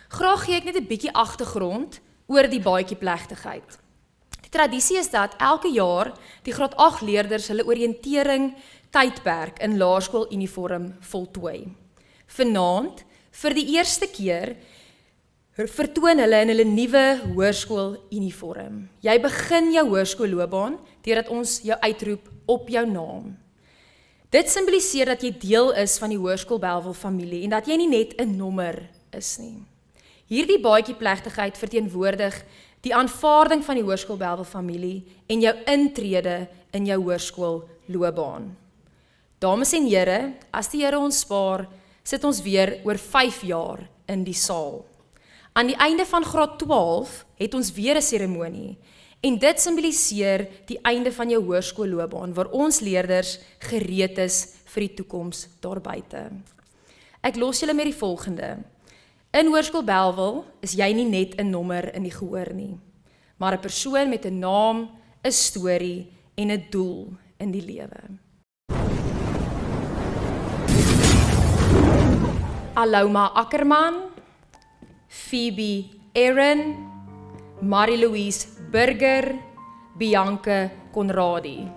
Graag gee ek net 'n bietjie agtergrond oor die baadjieplegtigheid. Die tradisie is dat elke jaar die graad 8 leerders hulle oriëntering tydperk in laerskooluniform voltooi. Vanaand, vir die eerste keer, vertoon hulle in hulle nuwe hoërskooluniform. Jy begin jou hoërskoolloopbaan deurdat ons jou uitroep op jou naam. Dit simboliseer dat jy deel is van die Hoërskool Bellville familie en dat jy nie net 'n nommer is nie. Hierdie baadjieplegtigheid verteenwoordig die aanvaarding van die Hoërskool Bellville familie en jou intrede in jou hoërskoolloopbaan. Dames en here, as die Here ons spaar, sit ons weer oor 5 jaar in die saal. Aan die einde van graad 12 het ons weer 'n seremonie en dit simboliseer die einde van jou hoërskoolloopbaan waar ons leerders gereed is vir die toekoms daar buite. Ek los julle met die volgende. In Hoërskool Bellville is jy nie net 'n nommer in die gehoor nie, maar 'n persoon met 'n naam, 'n storie en 'n doel in die lewe. Aloma Ackerman, Phoebe Aaron, Marie-Louise Burger, Bianca Conradi.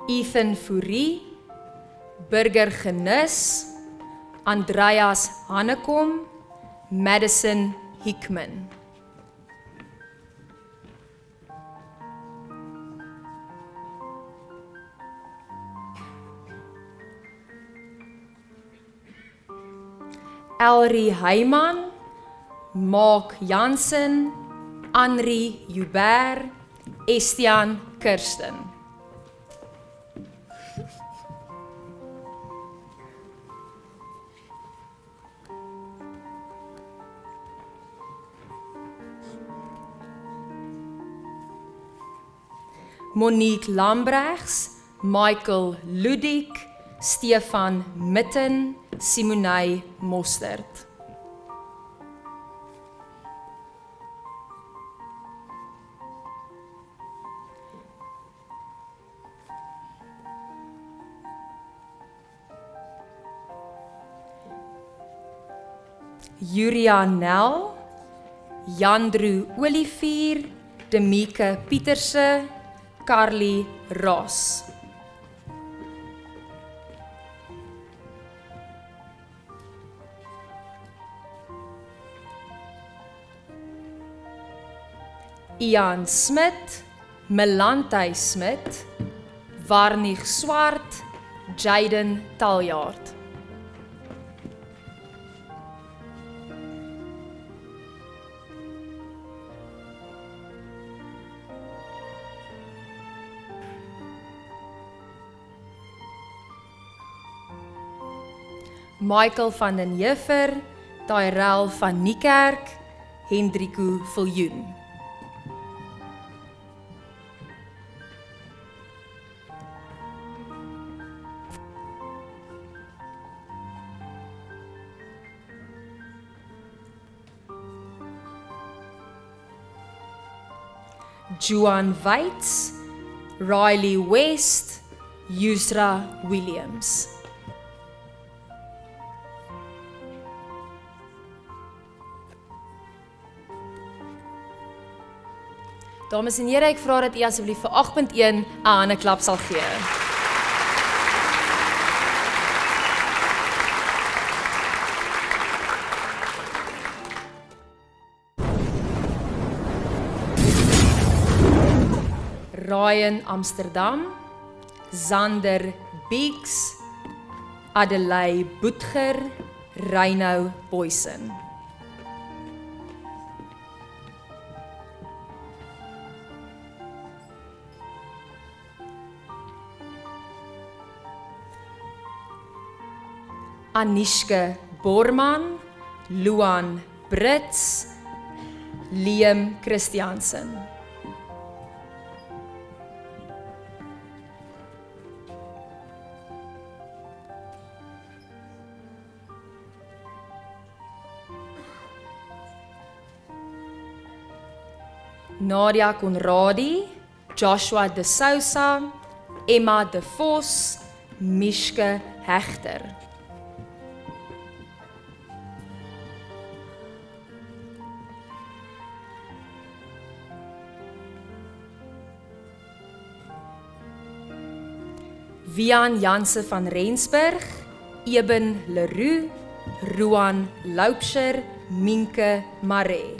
Ethan Fourie, Burger Genis, Andreas Hannekom, Madison Hickman. Elrie Heiman, Mark Jansen, Henri Joubert, Estian Kirsten. Monique Lambrechts, Michael Ludik, Stefan Mitten, Simonei Mostert. Juria Nel, Jandru Olivier, Demike Pieterse, Carly Ross. Ian Smit, Melantay Smit, Warnig Swart, Jaden Taljaard. Michael van den Heever, Tyrell van Niekerk, Hendrico Viljoen. Joan Weitz, Riley West, Yusra Williams. Dames en here, ek vra dat u asseblief vir 8.1 'n hande klap sal gee. Ryan Amsterdam, Zander Beeks, Adelay Boetger, Reino Boysen. Anishka Borman, Luan Brits, Liam Christiansen. Nadia Conradi, Joshua de Sousa, Emma de Vos, Mishke Hegter. Wian Janse van Rensburg, Eben Leroux, Roan Loupsher, Minke Maree.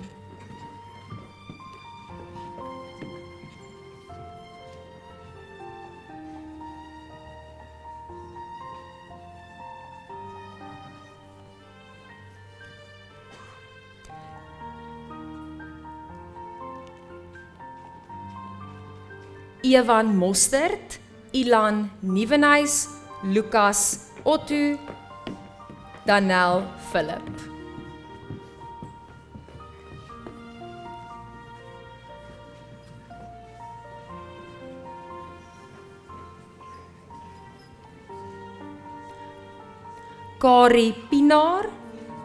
Evan Mostert, Ilan Nieuwenhuis, Lucas Otto, Danel Philip. Kari Pinaar,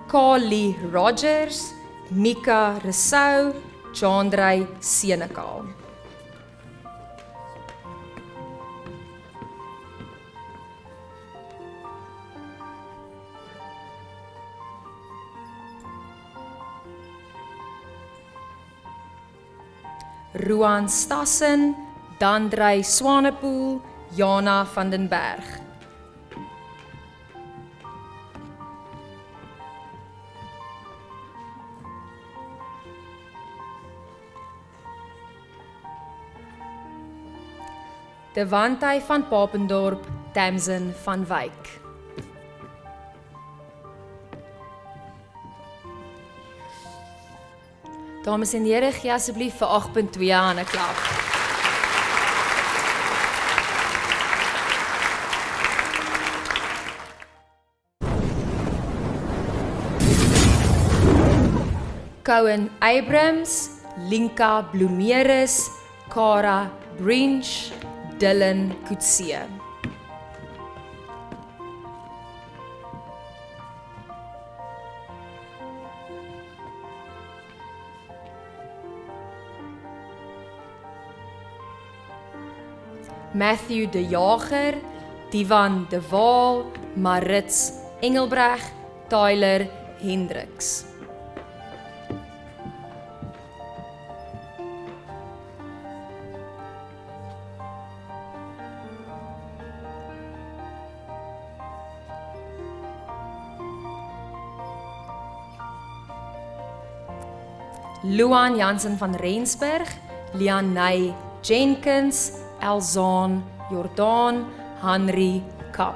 Kali Rogers, Mika Rousseau, Chandray Senekal. Roan Stassen, Dandrey Swanepoel, Jana van den Berg. Devantay van Papendorp, Tamsin van Wyk. Dames en here, gee asseblief vir 8.2 aan 'n klap. Cohen Abrams, Linka Bloemeris, Cara Brinch, Dylan Coetzee. Matthew de Jager, Divan de Waal, Marits Engelbreg, Tyler Hendricks. Luan Jansen van Rensburg, Lianay Jenkins, Elzaan Jordaan, Henry Kap.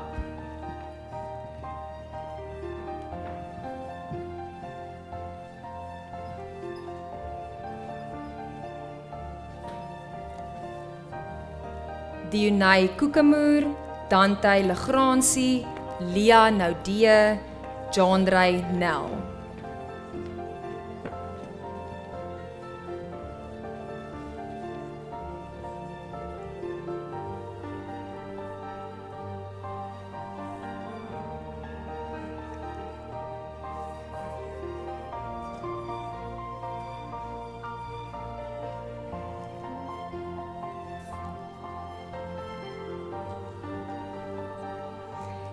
Dionay Koekemoer, Dante Legrandsie, Lia Naudee, Jandrey Nel.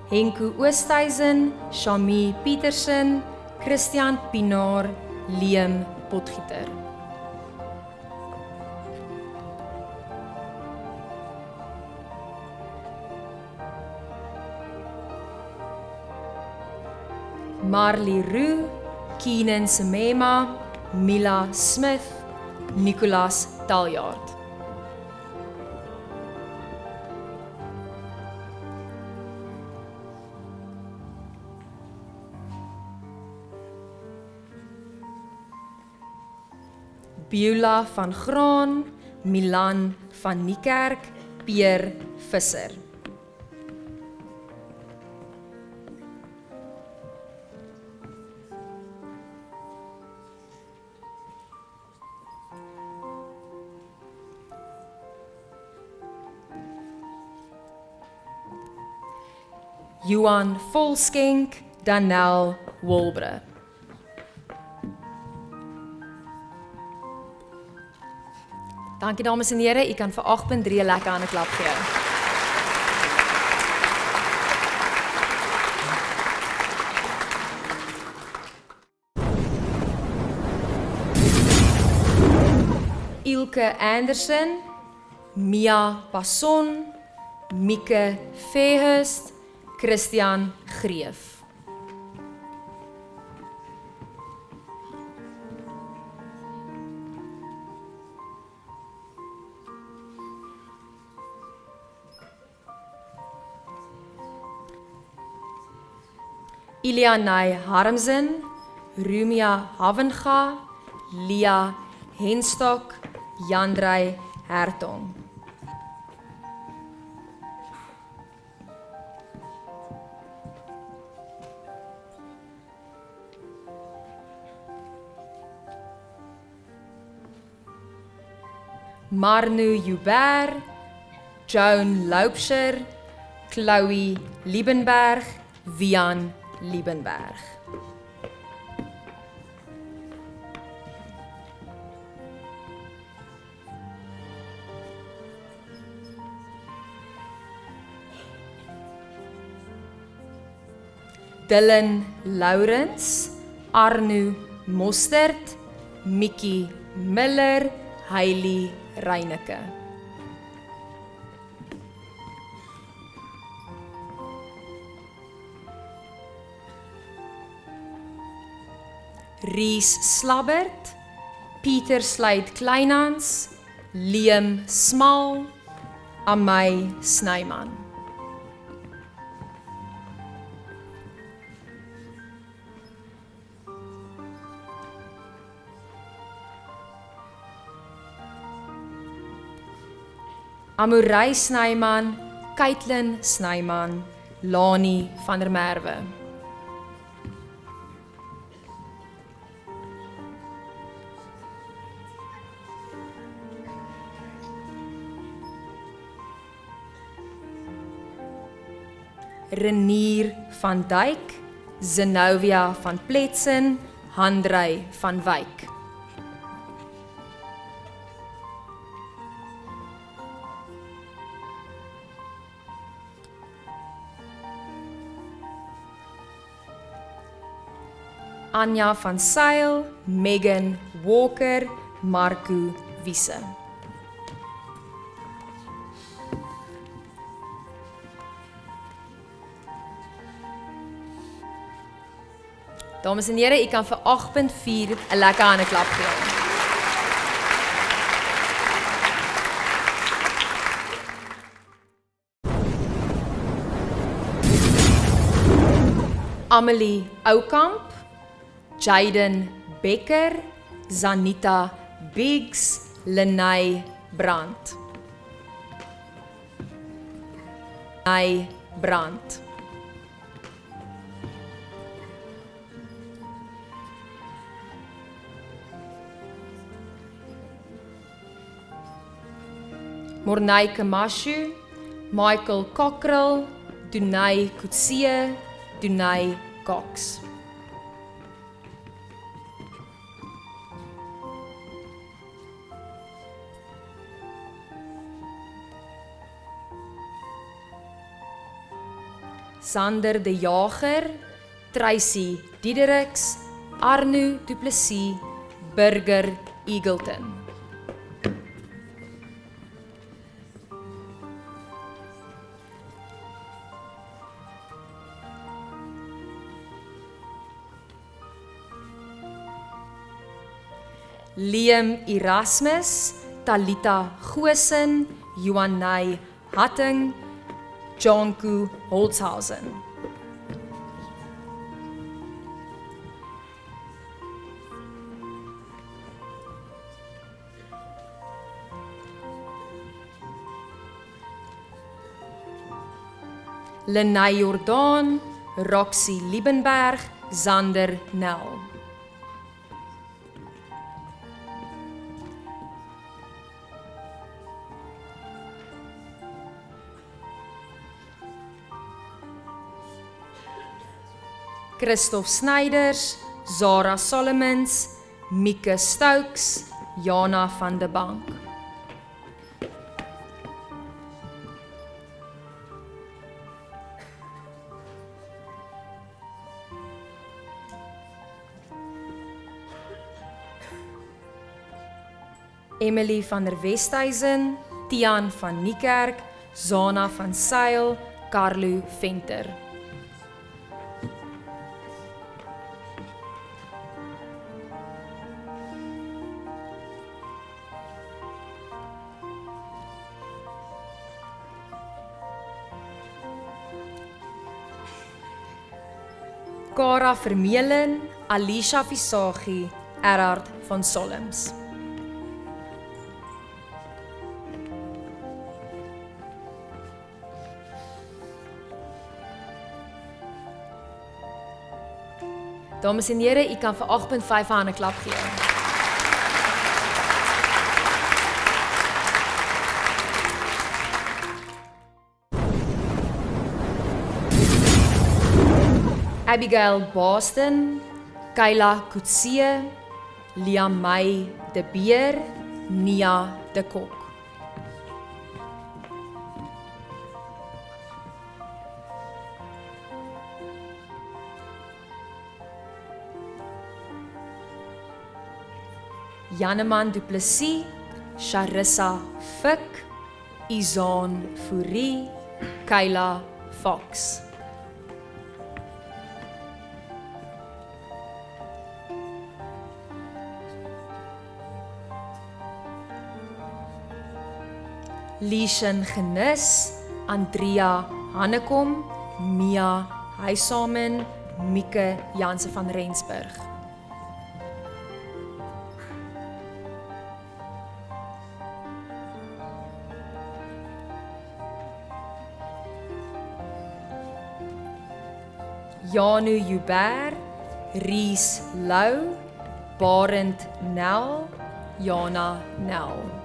Henko Oosthuizen, Shami Petersen, Christian Pinaar, Liam Potgieter. Marley Roux, Keenan Semema, Mila Smith, Nicolas Taljaard. Beulah van Graan, Milan van Niekerk, Pierre Visser. Johan Volskenk, Danel Wolbre. Dankie dames en here, u kan vir 8.3 lekker aan 'n klap gee. Ilke Anderson, Mia Passon, Mieke Verhust, Christian Greef. Ilianay Harmsen, Rumia Havenga, Lia Henstok, Jandrey Hertong. Marnu Joubert, Joan Loubser, Chloe Liebenberg, Vian Liebenberg. Dylan Lourens, Arnu Mostert, Mickey Miller, Hailey Reineke. Ries Slabbert, Pieter Sluit Kleinhans, Liam Smal, Amay Snyman. Amorey Snyman, Caitlin Snyman, Lani van der Merwe. Renier van Dijk, Zenobia van Pletsen, Handrey van Wyk. Anja van Sail, Megan Walker, Marco Wiese. Dames en here, u kan vir 8.4 'n lekker hande klap gee. Amelie Oukamp, Jaden Becker, Zanita Biggs, Lenay Brandt. Lenay Brandt. Mornay Kamashu, Michael Cockrell, Dunay Kutsie, Dunay Cox. Sander de Jager, Tracy Diedericks, Arnu Du Plessis, Burger Eagleton. Liam Erasmus, Talita Goosen, Johanay Hatting, Jonku Holzhausen. Lenay Jordan, Roxy Liebenberg, Zander Nel. Christoph Snyders, Zara Solomons, Mieke Stokes, Jana van de Bank. Emily van der Westhuizen, Tiaan van Niekerk, Zana van Sail, Carlo Venter. Cara Vermeulen, Alicia Visagie, Erhard van Solms. Dames en here, u kan vir 8.5 'n klap gee. Abigail Boston, Kayla Kutsie, Liam May de Beer, Nia de Kok. Janeman Du Plessis, Charissa Fik, Izaan Fourie, Kayla Fox. Lieshen Genis, Andrea Hannekom, Mia Huisamen, Mieke Janse van Rensburg. Janu Joubert, Ries Lou, Barend Nel, Jana Nel.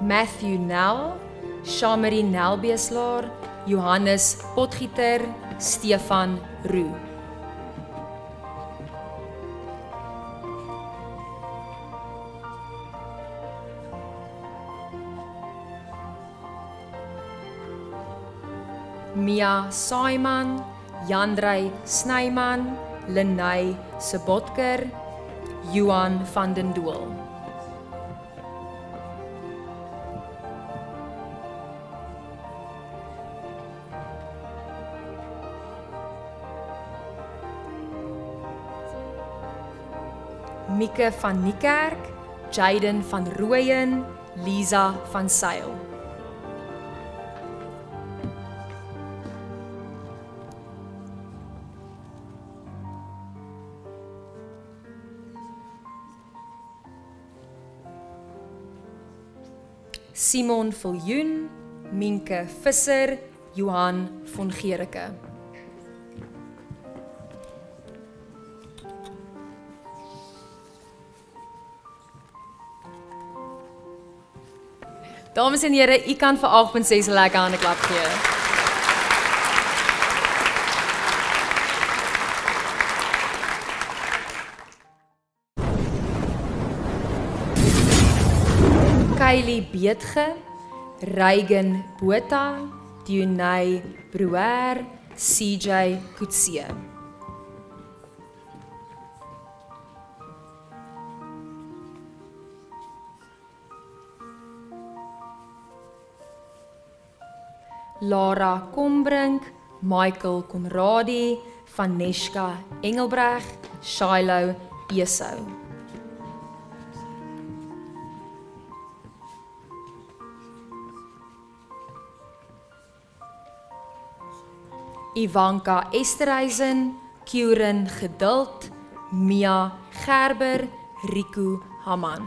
Matthew Nel, Shamarie Nelbeeslaar, Johannes Potgieter, Stefan Roux. Mia Saaiman, Jandrey Snyman, Lenay Sebotker, Johan van den Doel. Mieke van Niekerk, Jaden van Rooyen, Lisa van Sail. Simon Viljoen, Minke Visser, Johan von Gericke. Dames en here, u kan vir 8.6 'n lekker hande klap gee. Kylie Beetge, Reigen Botha, Dionay Brouwer, CJ Kutsie. Lara Kombrink, Michael Conradi, Vaneshka Engelbreg, Shiloh Esau. Ivanka Esterhuizen, Kieran Geduld, Mia Gerber, Riku Haman.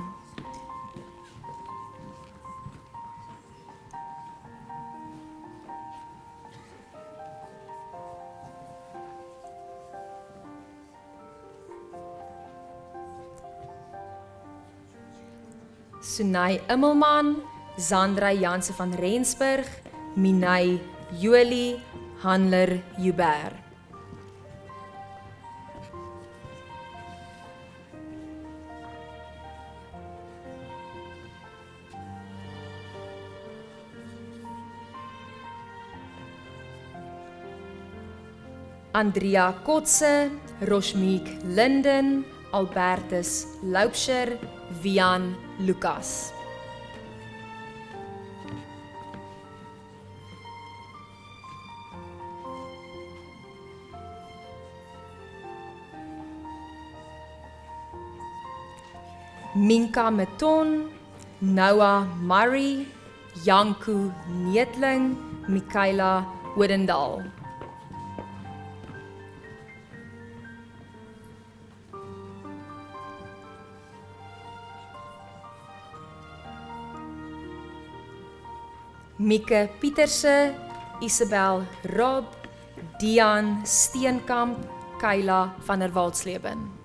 Sunay Immelman, Zandra Janse van Rensburg, Minay Jolie, Handler Joubert. Andrea Kotse, Roshmeek Linden, Albertus Loubser, Vian Lucas. Minka Meton, Noah Murray, Janku Neetling, Michaela Woodendal. Mieke Pieterse, Isabel Rob, Dian Steenkamp, Kyla van der Waldsleben.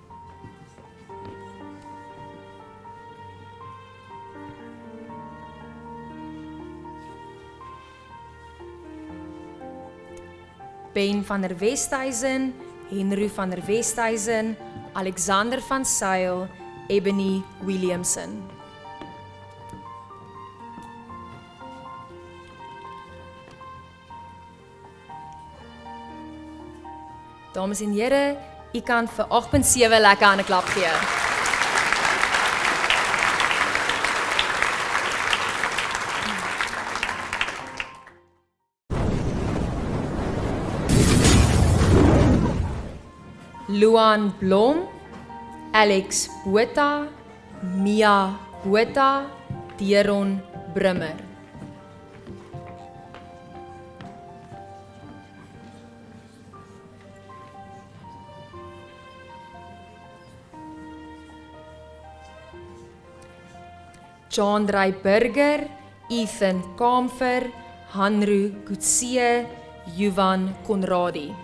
Ben van der Westhuizen, Henry van der Westhuizen, Alexander van Sail, Ebony Williamson. Dames en here, u kan vir 8.7 lekker aan 'n klap gee. Luan Blom, Alex Botha, Mia Botha, Deron Brummer. Chandray Burger, Ethan Kamfer, Hanru Kutsie, Juvan Konradi.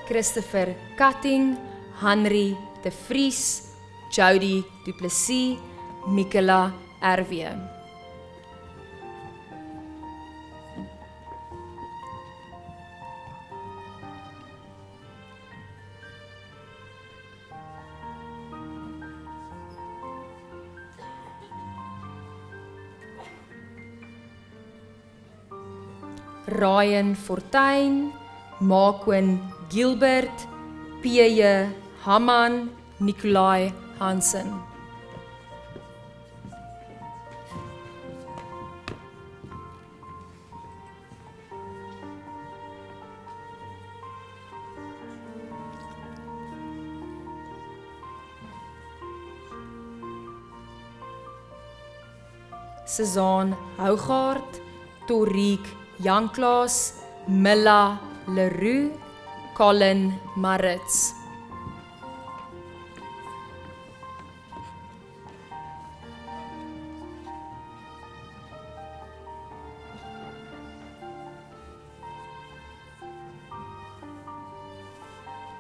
Christopher Cutting, Henry de Vries, Jody Du Plessis, Michaela RW. Ryan Fortuin, Marquin Gilbert, P.J. Haman, Nikolai Hansen. Suzanne Hougaard, Toriek Janklaas, Milla Leroux, Colin Maritz.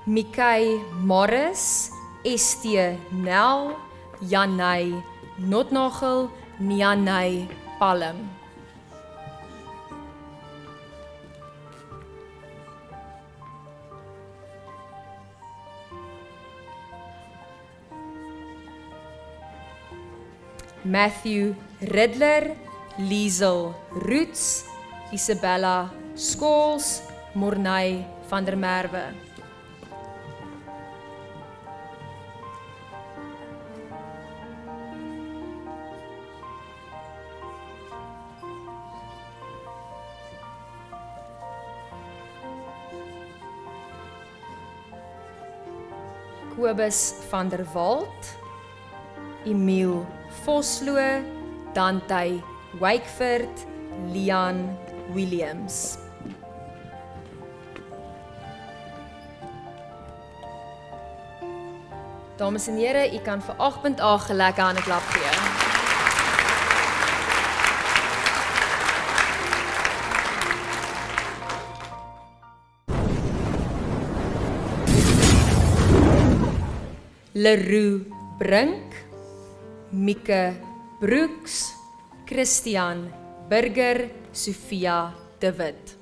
Mikay Morris, ST Nel, Janay Notnagel, Nianay Palm. Matthew Riddler, Liesel Roots, Isabella Scholes, Mornay van der Merwe. Kobus van der Walt, Emile Vosloo, Dante Wakeford, Leon Williams. Dames en here, u kan vir 8.8 lekker aan 'n klap gee. Leroux Brink, Mieke Brooks, Christian Burger, Sofia de Wit.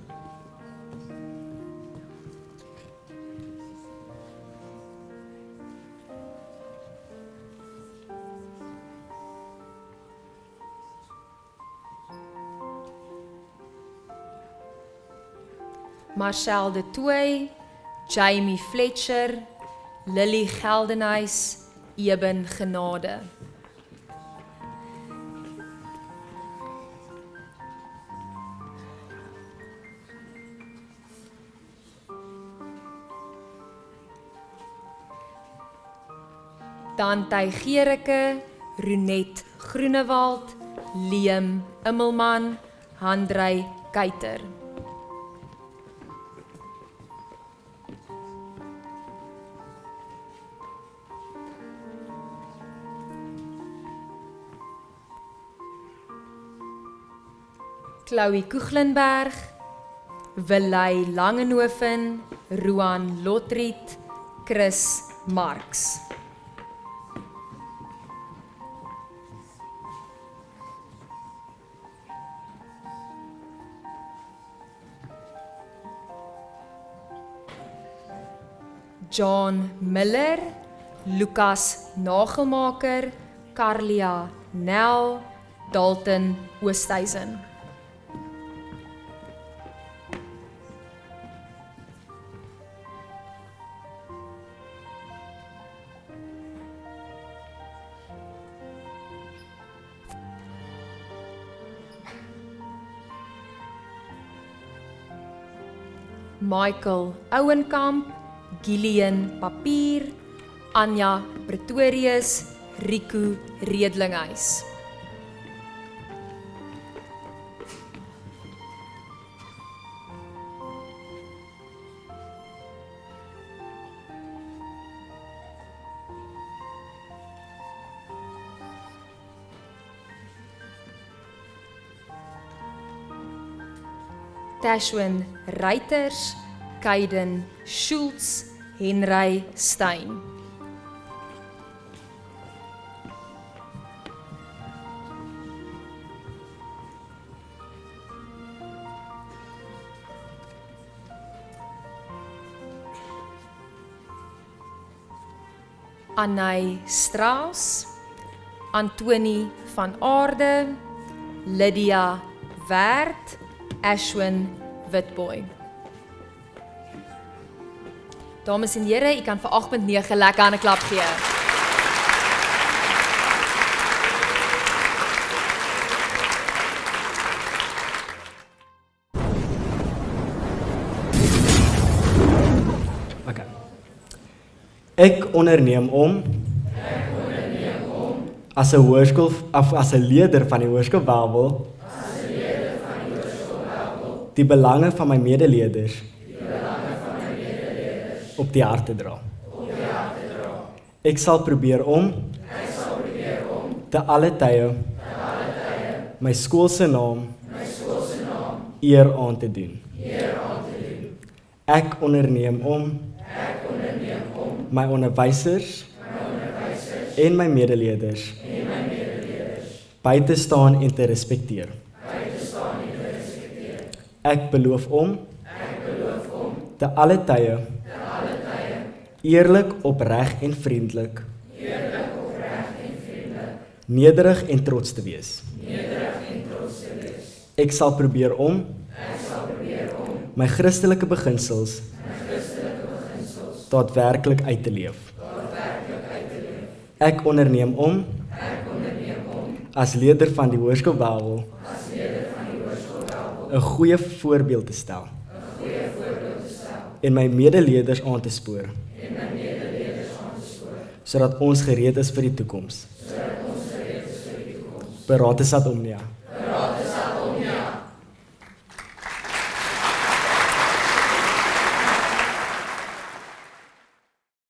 Marcel de Tooy, Jamie Fletcher, Lily Geldenhuys, Eben Genade. Dante Gericke, Ronet Groenewald, Liam Immelman, Handrey Kuyter. Chloe Koeglenberg, Willei Langenhoven, Roan Lotriet, Chris Marx. John Miller, Lucas Nagelmaker, Carlia Nel, Dalton Oosthuizen. Michael Ouwenkamp, Gillian Papier, Anja Pretorius, Riku Redlinghuis. Tashwin Reiters, Kaiden Schultz, Henry Stein. Anay Strauss, Antoni van Aarde, Lydia Werd, Ashwin Witboy. Dames en here, u kan vir 8.9 lekker aan 'n klap gee. Okay. Ek onderneem om as 'n hoërskool of as 'n leier van die hoërskool Welwel die belange van my medeleerders op die hart te dra. Ek sal probeer om te alle tye my skool se naam eer aan te doen. Ek onderneem om my onderwysers en my medeleerders by te staan en te respekteer. Ek beloof om te alle tye eerlik, opreg en vriendelik nederig en trots te wees. Ek sal probeer om my Christelike beginsels daadwerklik uit te leef. Ek onderneem om as leier van die hoërskool Welwel 'n goeie voorbeeld te stel en my medeleerders aan te spoor sodat ons gereed is vir die toekoms. Beraad is dat Omnia.